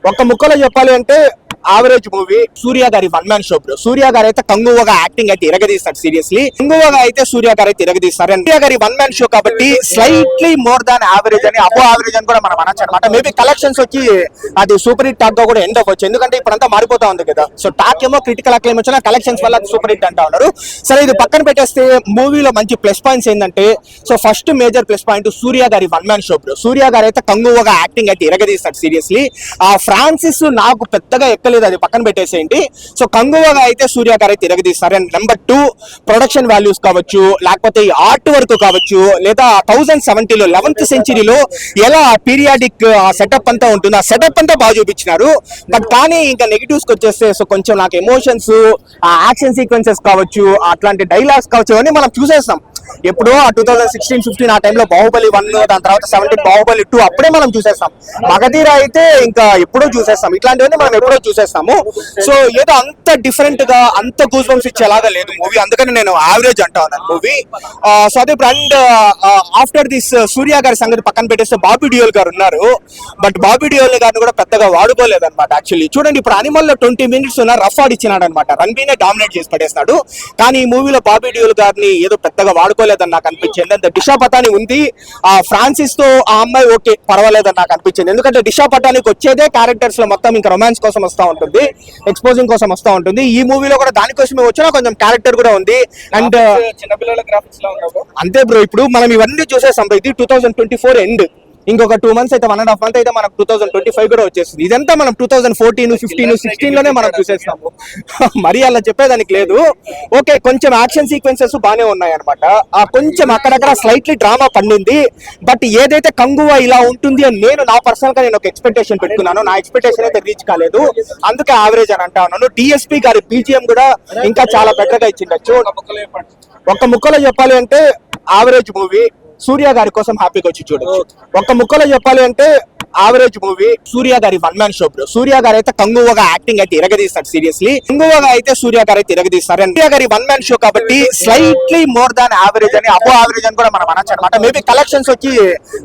ఒక్క ముక్కలో చెప్పాలి అంటే యావరేజ్ మూవీ. సూర్య గారి one man show bro. Suriya గారు అయితే కంగువగా యాక్టింగ్ అయితే ఇరగదీస్తాడు. సీరియస్లీ కంగువగా అయితే సూర్య గారు అయితే ఇరగదీస్తారు. సూర్య గారి వన్ మ్యాన్ షో కాబట్టి స్లైట్లీ మోర్ దాన్ యావరేజ్ అని, అబో యావరేజ్ అని కూడా మనం అనొచ్చు అనమాట. మేబీ కలెక్షన్స్ వచ్చి అది సూపర్ హిట్ టాక్ గా కూడా ఎండ్ అవ్వచ్చు, ఎందుకంటే ఇప్పుడంతా మారిపోతా ఉంది కదా. సో టాక్ ఏమో క్రిటికల్ అక్లైమ్ వచ్చినా కలెక్షన్స్ వల్ల సూపర్ హిట్ అంటా ఉన్నారు. సరే ఇది పక్కన పెట్టేస్తే మూవీలో మంచి ప్లస్ పాయింట్స్ ఏంటంటే, so first major plus point Suriya గారి one man show bro. Suriya గారు అయితే కంగువగా యాక్టింగ్ అయితే ఇరగదీస్తాడు. సీరియస్లీ ఆ ఫ్రాన్సిస్ నాకు పెద్దగా ఎక్కలేదు, అది పక్కన పెట్టేసేయండి. సో కంగువగా అయితే సూర్య గారు అయితే తిరగదీస్తారు. అండ్ నెంబర్ 2 ప్రొడక్షన్ వాల్యూస్ కావచ్చు, లేకపోతే ఆర్ట్ వర్క్ కావచ్చు, లేదా 1070లో 11th సెంచరీలో ఎలా పీరియాడిక్ సెటప్ అంతా ఉంటుంది, ఆ సెటప్ అంతా బాగా చూపించినారు. బట్ కానీ ఇంకా నెగిటివ్స్ వచ్చేస్తే సో కొంచెం నాకు ఎమోషన్స్, ఆ యాక్షన్ సీక్వెన్సెస్ కావచ్చు, అట్లాంటి డైలాగ్స్ కావచ్చు, అవన్నీ మనం చూసేస్తాం. ఎప్పుడో 2016-15 ఆ టైంలో బాహుబలి 1, దాని తర్వాత 17 బాహుబలి 2 అప్పుడే మనం చూసేస్తాం. మగధీర అయితే ఇంకా ఎప్పుడో చూసేస్తాం. ఇట్లాంటివన్నీ మనం ఎప్పుడో చూసేస్తాము. సో ఏదో అంత డిఫరెంట్ గా అంత గూస్ బంప్స్ ఇచ్చేలాగా లేదు మూవీ, అందుకని నేను యావరేజ్ అంటా ఉన్నాను మూవీ. సో అదే అండ్ ఆఫ్టర్ దిస్ సూర్య గారి సంగతి పక్కన పెట్టేస్తే బాబీ డియోల్ గారు ఉన్నారు. బట్ బాబీ డియోల్ గారిని కూడా పెద్దగా వాడుకోలేదు అనమాట. యాక్చువల్లీ చూడండి, ఇప్పుడు అనిమల్ లో 20 minutes ఉన్న రఫ్ ఆడ్ ఇచ్చినాడు అనమాట. రణబీర్నే డామినేట్ చేసి పడేస్తాడు. కానీ ఈ మూవీలో బాబీ డియోల్ గారిని ఏదో పెద్దగా వాడుకోలేదని నాకు అనిపించింది. అంత దిశా పటాని ఉంది, ఆ ఫ్రాన్సిస్ తో ఆ అమ్మాయి ఓకే పర్వాలేదని నాకు అనిపించింది. ఎందుకంటే దిశా పటానికి వచ్చేదే క్యారెక్టర్స్ లో మొత్తం ఇంకా రొమాన్స్ కోసం వస్తూ ఉంటుంది, ఎక్స్పోజింగ్ కోసం వస్తూ ఉంటుంది. ఈ మూవీలో కూడా దానికోసమే వచ్చినా కొంచెం క్యారెక్టర్ కూడా ఉంది. అండ్ చిన్నపిల్లల గ్రాఫిక్స్ లో ఉన్నారు అంతే బ్రో. ఇప్పుడు మనం ఇవన్నీ చూసేసాం. ఇది 2024 ఎండ్, ఇంకొక 2 months అయితే 1.5 months అయితే మనకు 2025 కూడా వచ్చేస్తుంది. ఇదంతా మనం 2014, 15, 16 లోనే మనం చూసేస్తాము. మరి అలా చెప్పేదానికి లేదు. ఓకే, కొంచెం యాక్షన్ సీక్వెన్సెస్ బాగానే ఉన్నాయి అనమాట. కొంచెం అక్కడక్కడ స్లైట్లీ డ్రామా పండింది. బట్ ఏదైతే కంగువా ఇలా ఉంటుంది అని నా పర్సనల్ గా నేను ఒక ఎక్స్పెక్టేషన్ పెట్టుకున్నాను. నా ఎక్స్పెక్టేషన్ అయితే రీచ్ కాలేదు, అందుకే యావరేజ్ అని అంటా ఉన్నాను. డిఎస్పీ గారి బీజిఎం కూడా ఇంకా చాలా బెటర్ గా ఇచ్చిండొచ్చు. ఒక్క ముక్కలో చెప్పాలి అంటే యావరేజ్ మూవీ. సూర్య గారి కోసం హ్యాపీగా వచ్చి చూడొచ్చు. ఒక్క ముక్కలో చెప్పాలి అంటే యావరేజ్ మూవీ. సూర్య గారి one man show bro. Suriya గారు అయితే కంగువగా యాక్టింగ్ అయితే ఇరగదీస్తాడు. సీరియస్లీ కంగువగా అయితే సూర్య గారు అయితే ఇరగదీస్తారు. సూర్య గారి వన్ మ్యాన్ షో కాబట్టి స్లైట్లీ మోర్ దాన్ యావరేజ్ అని, అబో యావరేజ్ అని కూడా మనం అనొచ్చు అనమాట. మేబీ కలెక్షన్స్ వచ్చి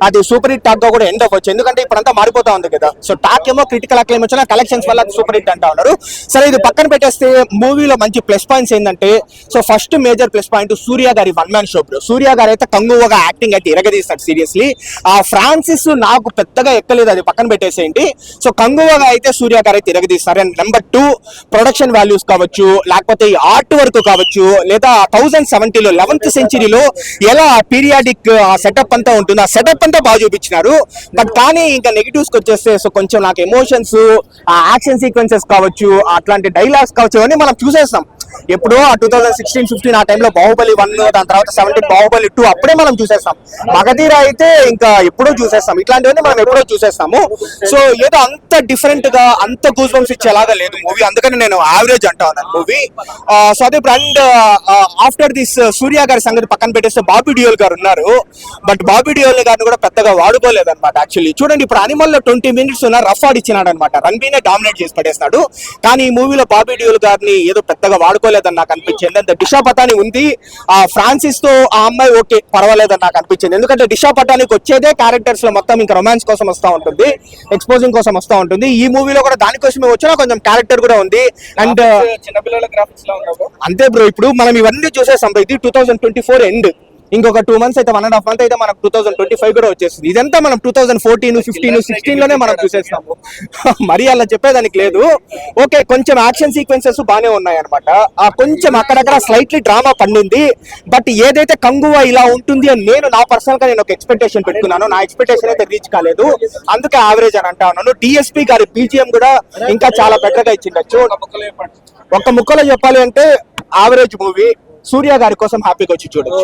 అది సూపర్ హిట్ టాక్ గా కూడా ఎండ్ అవ్వచ్చు, ఎందుకంటే ఇప్పుడంతా మారిపోతా ఉంది కదా. సో టాక్ ఏమో క్రిటికల్ అక్లైమ్ వచ్చినా కలెక్షన్స్ వల్ల సూపర్ హిట్ అంటా ఉన్నారు. సరే ఇది పక్కన పెట్టేస్తే మూవీలో మంచి ప్లస్ పాయింట్స్ ఏంటంటే, so first major plus point Suriya గారి one man show bro. Suriya గారు అయితే కంగువగా యాక్టింగ్ అయితే ఇరగదీస్తాడు. సీరియస్లీ ఆ ఫ్రాన్సిస్ నాకు పెద్దగా ఎక్కలేదు, అది పక్కన పెట్టేసేయండి. సో కంగువగా అయితే సూర్య గారు అయితే తిరగదీస్తారు. అండ్ నెంబర్ 2 ప్రొడక్షన్ వాల్యూస్ కావచ్చు, లేకపోతే ఆర్ట్ వర్క్ కావచ్చు, లేదా 1070లో 11th సెంచరీలో ఎలా పీరియాడిక్ సెటప్ అంతా ఉంటుంది, ఆ సెటప్ అంతా బాగా చూపించినారు. బట్ కానీ ఇంకా నెగిటివ్స్ వచ్చేస్తే సో కొంచెం నాకు ఎమోషన్స్, ఆ యాక్షన్ సీక్వెన్సెస్ కావచ్చు, అట్లాంటి డైలాగ్స్ కావచ్చు, అవన్నీ మనం చూసేస్తాం. ఎప్పుడో 2016-15 ఆ టైంలో బాహుబలి 1, దాని తర్వాత 17 బాహుబలి 2 అప్పుడే మనం చూసేస్తాం. మగధీర అయితే ఇంకా ఎప్పుడో చూసేస్తాం. ఇట్లాంటివన్నీ మనం ఎప్పుడో చూసేస్తాము. సో ఏదో అంత డిఫరెంట్ గా అంత గూస్ బంప్స్ ఇచ్చేలాగా లేదు మూవీ, అందుకని నేను యావరేజ్ అంటా ఉన్నాను మూవీ. సో అదే అండ్ ఆఫ్టర్ దిస్ సూర్య గారి సంగతి పక్కన పెట్టేస్తే బాబీ డియోల్ గారు ఉన్నారు. బట్ బాబీ డియోల్ గారిని కూడా పెద్దగా వాడుకోలేదు అనమాట. యాక్చువల్లీ చూడండి, ఇప్పుడు అనిమల్ లో 20 minutes ఉన్న రఫ్ ఆడ్ ఇచ్చినాడు అనమాట. రణబీర్నే డామినేట్ చేసి పడేస్తాడు. కానీ ఈ మూవీలో బాబీ డియోల్ గారిని ఏదో పెద్దగా వాడుకోలేదని నాకు అనిపించింది. అంత దిశా పటాని ఉంది, ఆ ఫ్రాన్సిస్ తో ఆ అమ్మాయి ఓకే పర్వాలేదని నాకు అనిపించింది. ఎందుకంటే దిశా పటానికి వచ్చేదే క్యారెక్టర్స్ లో మొత్తం ఇంకా రొమాన్స్ కోసం వస్తూ ఉంటుంది, ఎక్స్పోజింగ్ కోసం వస్తూ ఉంటుంది. ఈ మూవీలో కూడా దానికోసమే వచ్చినా కొంచెం క్యారెక్టర్ కూడా ఉంది. అండ్ చిన్నపిల్లల గ్రాఫిక్స్ లో ఉన్నారు అంతే బ్రో. ఇప్పుడు మనం ఇవన్నీ చూసేసాం. ఇది 2024 ఎండ్, ఇంకొక 2 months అయితే 1.5 months అయితే మనకు 2025 కూడా వచ్చేస్తుంది. ఇదంతా మనం 2014, 15, 16 లోనే మనం చూసేస్తాము. మరి అలా చెప్పేదానికి లేదు. ఓకే, కొంచెం యాక్షన్ సీక్వెన్సెస్ బాగానే ఉన్నాయి అనమాట. కొంచెం అక్కడక్కడ స్లైట్లీ డ్రామా పండింది. బట్ ఏదైతే కంగువా ఇలా ఉంటుంది అని నా పర్సనల్ గా నేను ఒక ఎక్స్పెక్టేషన్ పెట్టుకున్నాను. నా ఎక్స్పెక్టేషన్ అయితే రీచ్ కాలేదు, అందుకే యావరేజ్ అని అంటా ఉన్నాను. డిఎస్పీ గారి బీజిఎం కూడా ఇంకా చాలా బెటర్ గా ఇచ్చిండొచ్చు. ఒక్క ముక్కలో చెప్పాలి అంటే యావరేజ్ మూవీ. సూర్య గారి కోసం హ్యాపీగా వచ్చి చూడొచ్చు.